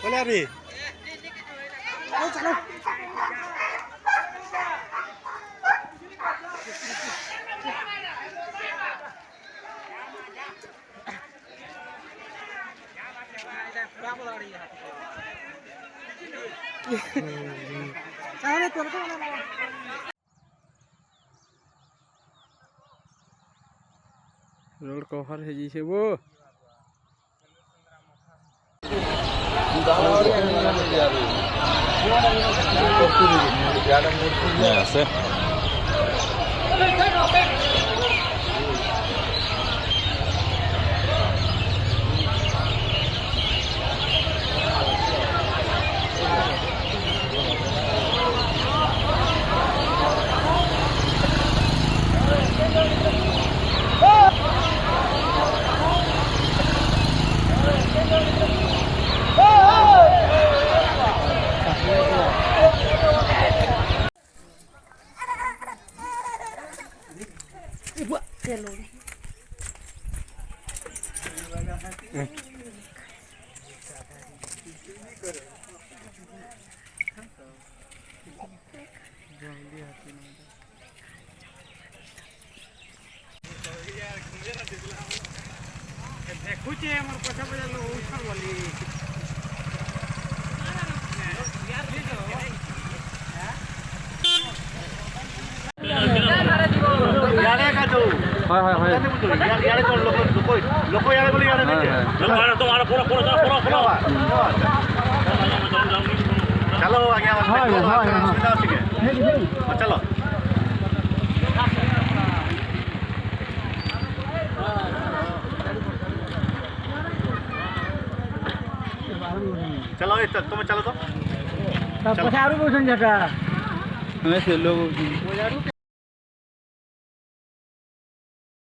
बोले अभी चलो रोड कवर है जी से वो देखुचे हमर पछा पछा लोग उठल वाली यारे का जो हाय हाय हाय यारे तो लोग यारे बोले यारे नहीं चलो मारो तो मारो पूरा चलो आगे हां ठीक है चलो चलो तुम चलो तो पछारू बोसन जका हमें से लोग